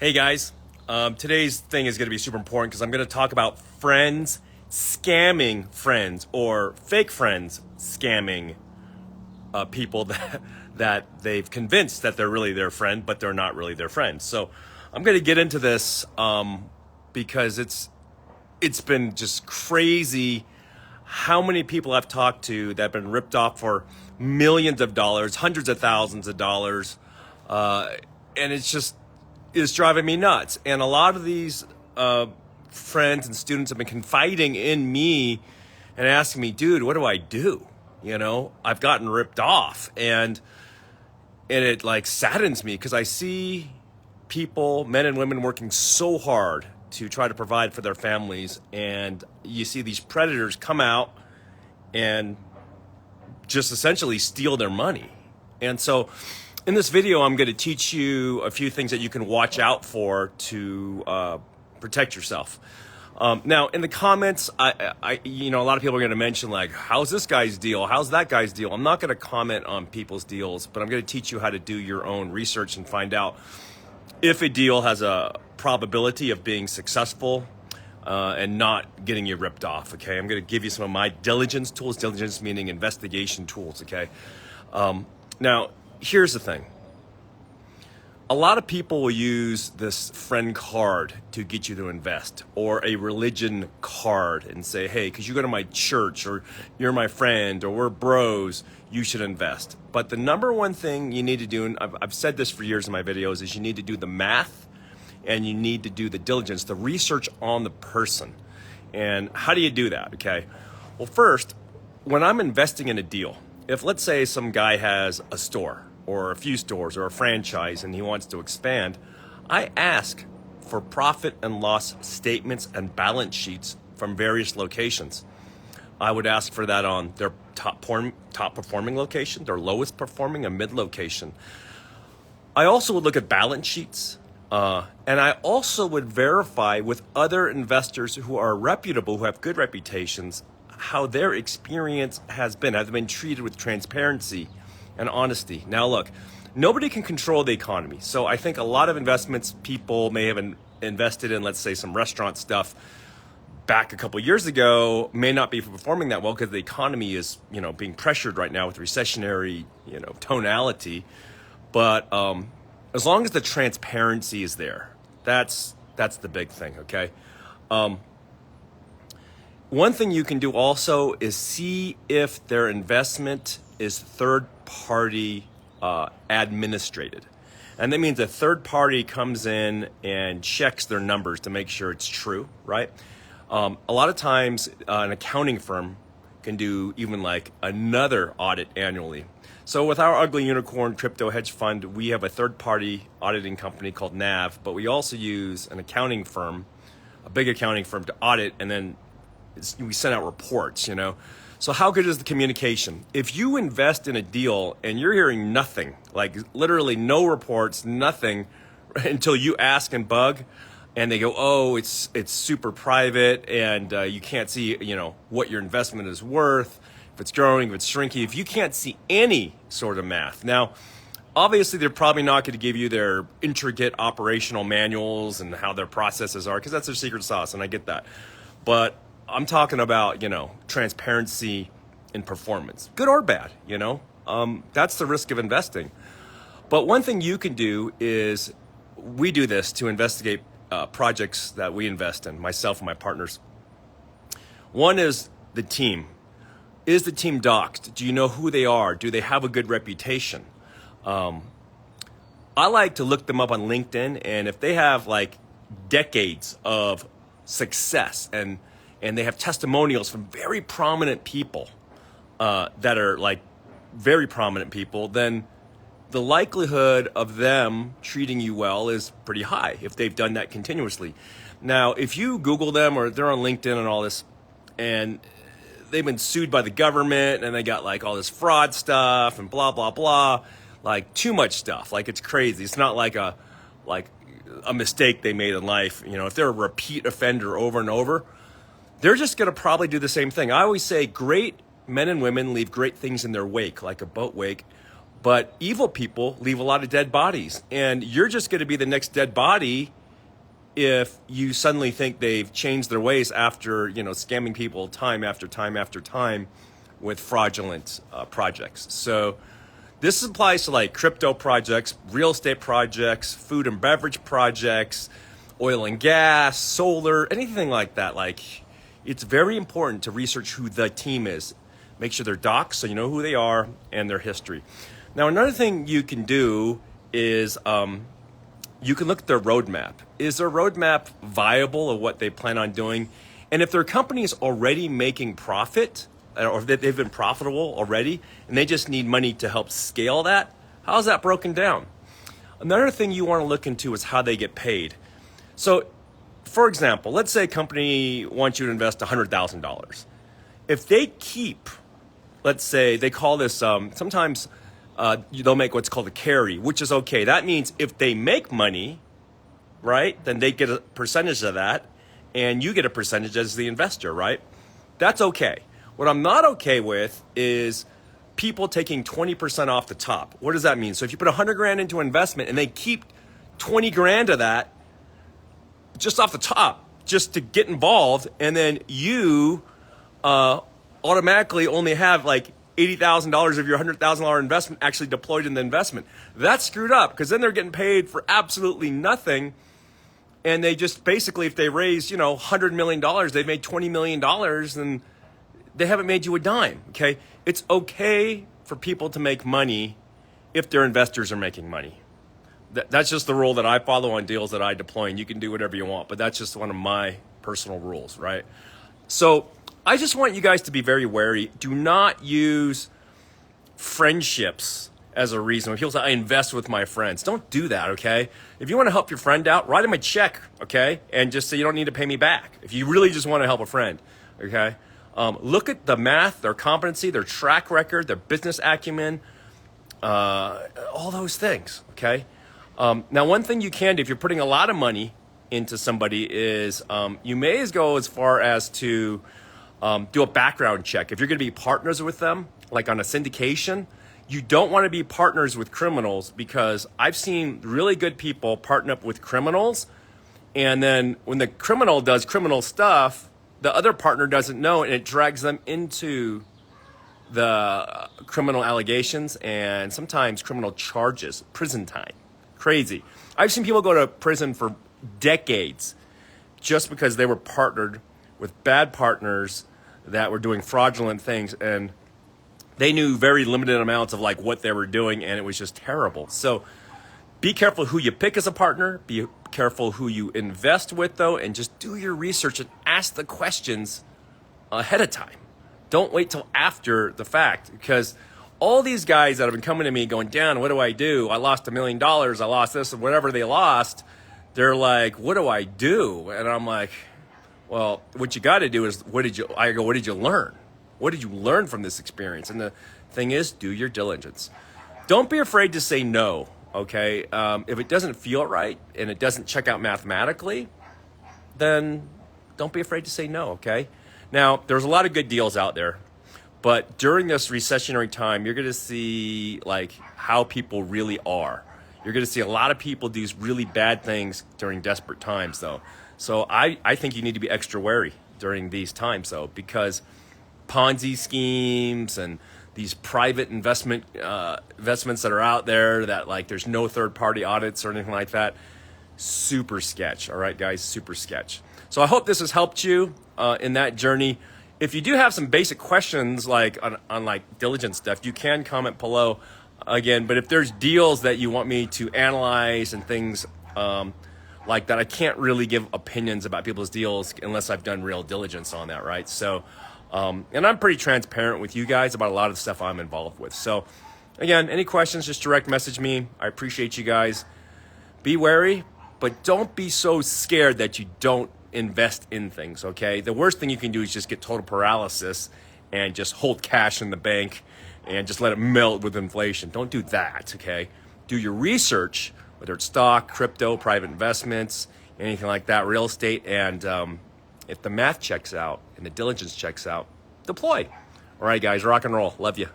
Hey guys, today's thing is going to be super important because I'm going to talk about friends scamming friends or fake friends scamming people that they've convinced that they're really their friend, but they're not really their friend. So I'm going to get into this because it's been just crazy how many people I've talked to that have been ripped off for millions of dollars, hundreds of thousands of dollars, and it's driving me nuts. And a lot of these friends and students have been confiding in me and asking me, dude, what do I do? You know, I've gotten ripped off, and it like saddens me because I see people, men and women, working so hard to try to provide for their families, and you see these predators come out and just essentially steal their money. And so in this video, I'm going to teach you a few things that you can watch out for to protect yourself. Now, in the comments, a lot of people are going to mention, like, how's this guy's deal? How's that guy's deal? I'm not going to comment on people's deals, but I'm going to teach you how to do your own research and find out if a deal has a probability of being successful and not getting you ripped off, okay? I'm going to give you some of my diligence tools, diligence meaning investigation tools, okay? Now, here's the thing. A lot of people will use this friend card to get you to invest, or a religion card and say, hey, because you go to my church, or you're my friend, or we're bros, you should invest. But the number one thing you need to do, and I've said this for years in my videos, is you need to do the math and you need to do the diligence, the research on the person. And how do you do that, okay? Well, first, when I'm investing in a deal, if let's say some guy has a store, or a few stores, or a franchise, and he wants to expand, I ask for profit and loss statements and balance sheets from various locations. I would ask for that on their top performing location, their lowest performing, a mid location. I also would look at balance sheets, and I also would verify with other investors who are reputable, who have good reputations, how their experience has been. Have they been treated with transparency and honesty? Now look, nobody can control the economy. So I think a lot of investments people may have invested in, let's say some restaurant stuff back a couple years ago, may not be performing that well because the economy is, being pressured right now with recessionary, tonality. But as long as the transparency is there, that's the big thing, okay? One thing you can do also is see if their investment is third-party administrated. And that means a third party comes in and checks their numbers to make sure it's true, right? A lot of times an accounting firm can do even like another audit annually. So with our ugly unicorn crypto hedge fund, we have a third-party auditing company called NAV, but we also use an accounting firm, a big accounting firm, to audit, and then we send out reports, So how good is the communication? If you invest in a deal and you're hearing nothing, like literally no reports, nothing, until you ask and bug, and they go, oh, it's super private, and you can't see, what your investment is worth, if it's growing, if it's shrinking, if you can't see any sort of math. Now, obviously, they're probably not going to give you their intricate operational manuals and how their processes are, because that's their secret sauce, and I get that. But I'm talking about, transparency in performance, good or bad, that's the risk of investing. But one thing you can do is, we do this to investigate projects that we invest in, myself and my partners. One is the team. Is the team doxed? Do you know who they are? Do they have a good reputation? I like to look them up on LinkedIn, and if they have like decades of success and they have testimonials from very prominent people that are like very prominent people, then the likelihood of them treating you well is pretty high if they've done that continuously. Now, if you Google them, or they're on LinkedIn and all this, and they've been sued by the government and they got like all this fraud stuff and blah, blah, blah, like too much stuff. Like it's crazy. It's not like a mistake they made in life. If they're a repeat offender over and over, they're just going to probably do the same thing. I always say great men and women leave great things in their wake, like a boat wake, But evil people leave a lot of dead bodies. And you're just going to be the next dead body if you suddenly think they've changed their ways after, scamming people time after time after time with fraudulent projects. So this applies to like crypto projects, real estate projects, food and beverage projects, oil and gas, solar, anything like that. Like, it's very important to research who the team is. Make sure they're docs so you know who they are and their history. Now, another thing you can do is you can look at their roadmap. Is their roadmap viable of what they plan on doing? And if their company is already making profit, or they've been profitable already, and they just need money to help scale that, how's that broken down? Another thing you want to look into is how they get paid. So, for example, let's say a company wants you to invest $100,000. If they keep, let's say, they call this, sometimes they'll make what's called a carry, which is okay. That means if they make money, right, then they get a percentage of that, and you get a percentage as the investor, right? That's okay. What I'm not okay with is people taking 20% off the top. What does that mean? So if you put 100 grand into an investment and they keep 20 grand of that just off the top, just to get involved, and then you automatically only have like $80,000 of your $100,000 investment actually deployed in the investment. That's screwed up, because then they're getting paid for absolutely nothing. And they just basically, if they raise, $100 million, they've made $20 million, and they haven't made you a dime, okay? It's okay for people to make money if their investors are making money. That's just the rule that I follow on deals that I deploy, and you can do whatever you want, but that's just one of my personal rules, right? So I just want you guys to be very wary. Do not use friendships as a reason. When people say, I invest with my friends, don't do that, okay? If you want to help your friend out, write him a check, okay? And just say you don't need to pay me back. If you really just want to help a friend, okay? Look at the math, their competency, their track record, their business acumen, all those things, okay? Now, one thing you can do if you're putting a lot of money into somebody is you may go as far as to do a background check. If you're going to be partners with them, like on a syndication, you don't want to be partners with criminals, because I've seen really good people partner up with criminals, and then when the criminal does criminal stuff, the other partner doesn't know, and it drags them into the criminal allegations and sometimes criminal charges, prison time. Crazy. I've seen people go to prison for decades just because they were partnered with bad partners that were doing fraudulent things, and they knew very limited amounts of like what they were doing, and it was just terrible. So be careful who you pick as a partner. Be careful who you invest with, though, and just do your research and ask the questions ahead of time. Don't wait till after the fact, because all these guys that have been coming to me going, Dan, what do? I lost $1 million. I lost this, and whatever they lost. They're like, what do I do? And I'm like, well, what you got to do is, what did you learn? What did you learn from this experience? And the thing is, do your diligence. Don't be afraid to say no, okay? If it doesn't feel right and it doesn't check out mathematically, then don't be afraid to say no, okay? Now, there's a lot of good deals out there, but during this recessionary time, you're going to see like how people really are. You're going to see a lot of people do really bad things during desperate times, though. So I think you need to be extra wary during these times, though, because Ponzi schemes and these private investments that are out there that like there's no third-party audits or anything like that, super sketch. All right, guys, super sketch. So I hope this has helped you in that journey. If you do have some basic questions like on like diligence stuff, you can comment below again. But if there's deals that you want me to analyze and things like that, I can't really give opinions about people's deals unless I've done real diligence on that, right? So, and I'm pretty transparent with you guys about a lot of the stuff I'm involved with. So, again, any questions, just direct message me. I appreciate you guys. Be wary, but don't be so scared that you don't invest in things, okay? The worst thing you can do is just get total paralysis and just hold cash in the bank and just let it melt with inflation. Don't do that, okay? Do your research, whether it's stock, crypto, private investments, anything like that, real estate, and if the math checks out and the diligence checks out, deploy. All right, guys, rock and roll. Love you.